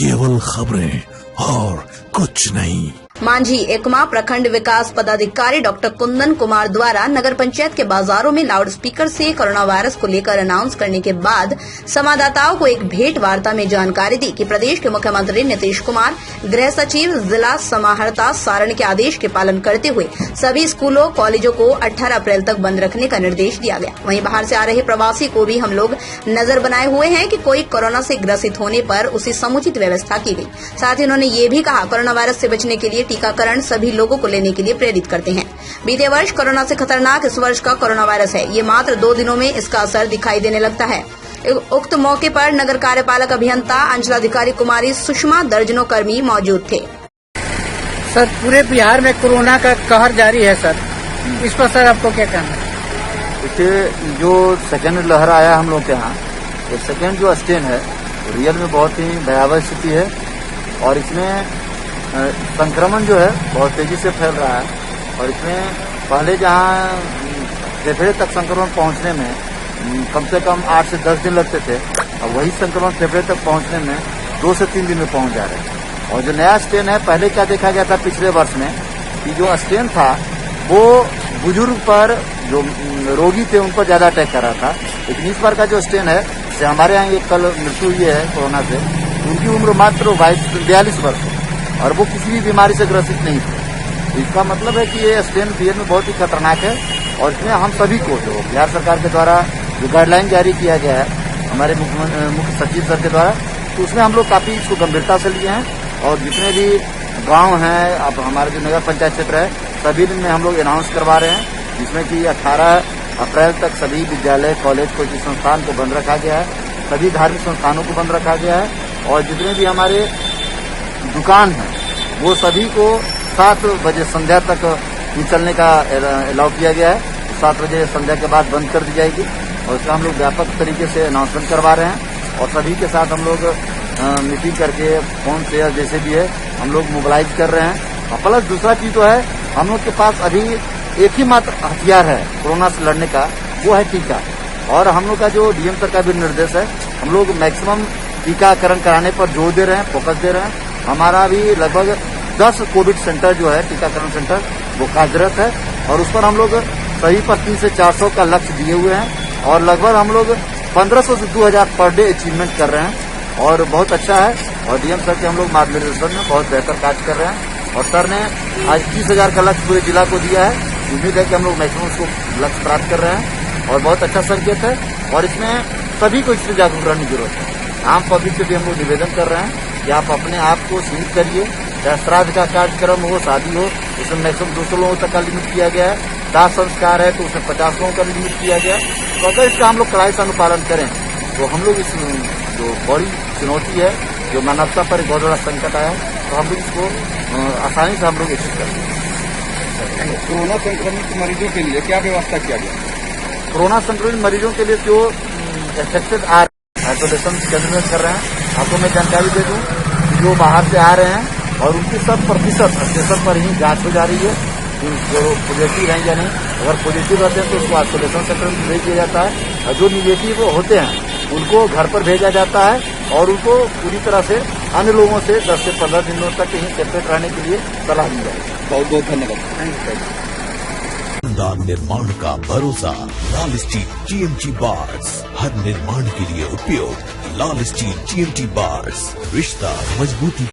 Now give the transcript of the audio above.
केवल खबरें और कुछ नहीं। मांझी एकमा प्रखंड विकास पदाधिकारी डॉक्टर कुंदन कुमार द्वारा नगर पंचायत के बाजारों में लाउड स्पीकर से कोरोना वायरस को लेकर अनाउंस करने के बाद संवाददाताओं को एक भेंट वार्ता में जानकारी दी कि प्रदेश के मुख्यमंत्री नीतीश कुमार, गृह सचिव, जिला समाहर्ता सारण के आदेश के पालन करते हुए सभी स्कूलों, कॉलेजों को 18 अप्रैल तक बंद रखने का निर्देश दिया गया। वहीं बाहर से आ रहे प्रवासी को भी हम लोग नजर बनाए हुए हैं कि कोई कोरोना से ग्रसित होने पर उसी समुचित व्यवस्था की गई। साथ ही उन्होंने ये भी कहा, कोरोना वायरस से बचने के लिए टीकाकरण सभी लोगों को लेने के लिए प्रेरित करते हैं। बीते वर्ष कोरोना से खतरनाक इस वर्ष का कोरोना वायरस है। ये मात्र 2 दिनों में इसका असर दिखाई देने लगता है। उक्त मौके पर नगर कार्यपालक अभियंता, अंचलाधिकारी कुमारी सुषमा, दर्जनों कर्मी मौजूद थे। सर, पूरे बिहार में कोरोना का कहर जारी है सर, इस पर सर आपको क्या कहना है? देखिए, जो सेकेंड लहर आया हम लोग के यहाँ, तो सेकेंड जो स्ट्रेन है रियल में बहुत ही भयावह स्थिति है और इसमें संक्रमण जो है बहुत तेजी से फैल रहा है। और इसमें पहले जहाँ फेफड़े तक संक्रमण पहुँचने में कम से कम 8 से 10 दिन लगते थे, अब वही संक्रमण फेफड़े तक पहुँचने में 2 से 3 दिन में पहुँच जा रहे हैं। और जो नया स्ट्रेन है, पहले क्या देखा गया था पिछले वर्ष में कि जो स्ट्रेन था वो बुजुर्ग पर, जो रोगी थे उन पर ज्यादा अटैक कर रहा था। लेकिन इस बार का जो स्ट्रेन है, जैसे हमारे यहाँ एक कल मृत्यु हुई है कोरोना से, उनकी उम्र मात्र 42 वर्ष और वो किसी भी बीमारी से ग्रसित नहीं थे। इसका मतलब है कि ये स्ट्रेन रियल में बहुत ही खतरनाक है और इसमें हम सभी को, जो बिहार सरकार के द्वारा जो गाइडलाइन जारी किया गया है हमारे मुख्य सचिव सर के द्वारा, तो उसमें हम लोग काफी इसको गंभीरता से लिए हैं। और जितने भी गांव हैं, अब हमारे जो नगर पंचायत क्षेत्र है, सभी दिन में हम लोग अनाउंस करवा रहे हैं, जिसमें कि 18 अप्रैल तक सभी विद्यालय, कॉलेज, कोचिंग संस्थान को बंद रखा गया है, सभी धार्मिक संस्थानों को बंद रखा गया है और जितने भी हमारे दुकान है वो सभी को 7 बजे संध्या तक चलने का अलाउ किया गया है। 7 बजे संध्या के बाद बंद कर दी जाएगी और इसका हम लोग व्यापक तरीके से अनाउंसमेंट करवा रहे हैं और सभी के साथ हम लोग मीटिंग करके फोन से जैसे भी है हम लोग मोबिलाइज कर रहे हैं। और प्लस दूसरा चीज तो है, हम लोग के पास अभी एक ही मात्र हथियार है कोरोना से लड़ने का, वो है टीका। और हम लोग का जो डीएम सर का भी निर्देश है, हम लोग मैक्सिमम टीकाकरण कराने पर जोर दे रहे हैं, फोकस दे रहे हैं। हमारा भी लगभग 10 कोविड सेंटर जो है, टीकाकरण सेंटर, वो कार्यरत है और उस पर हम लोग सभी पर 300 से 400 का लक्ष्य दिए हुए हैं और लगभग हम लोग 1500 से 2000 पर डे अचीवमेंट कर रहे हैं और बहुत अच्छा है। और डीएम सर के हम लोग मार्गदर्शन में बहुत बेहतर कार्य कर रहे हैं और सर ने आज 30,000 का लक्ष्य पूरे जिला को दिया है। उम्मीद है कि हम लोग मैक्सिमम उसको लक्ष्य प्राप्त कर रहे हैं और बहुत अच्छा संकेत है और इसमें सभी को इससे जागरूक रहने की जरूरत है। आम पब्लिक से भी हम लोग निवेदन कर रहे हैं कि आप अपने आप को सीमित करिए। चाहे श्राद्ध का कार्यक्रम हो, शादी हो, उसमें मैक्सिमम 200 लोगों तक का लिमिट किया गया है। दाह संस्कार है तो उसमें 50 लोगों का लिमिट किया गया है। तो अगर इसका हम लोग कड़ाई से अनुपालन करें तो हम लोग इस जो बड़ी चुनौती है, जो मानवता पर एक बहुत बड़ा संकट आया है, तो हम लोग इसको आसानी से हम लोग अचीव कर सकते हैं। कोरोना संक्रमित मरीजों के लिए क्या व्यवस्था किया गया? कोरोना संक्रमित मरीजों के लिए जो इन्फेक्टेड आइसोलेशन केंद्र में कर रहे हैं, आपको मैं जानकारी दे दूं कि जो बाहर से आ रहे हैं और उनकी 100% स्टेशन पर ही जांच हो जा रही है, जो पॉजिटिव हैं या नहीं। अगर पॉजिटिव रहते हैं तो उसको आइसोलेशन सेंटर में भेज दिया जाता है और जो निगेटिव होते हैं उनको घर पर भेजा जाता है और उनको पूरी तरह से अन्य लोगों से 10 से 15 दिनों तक ही सेपरेट रहने के लिए सलाह दी जाएगी। बहुत बहुत धन्यवाद। शानदार निर्माण का भरोसा लाल स्टील TMT बार्स, हर निर्माण के लिए उपयोग लाल स्टील TMT बार्स, रिश्ता मजबूती।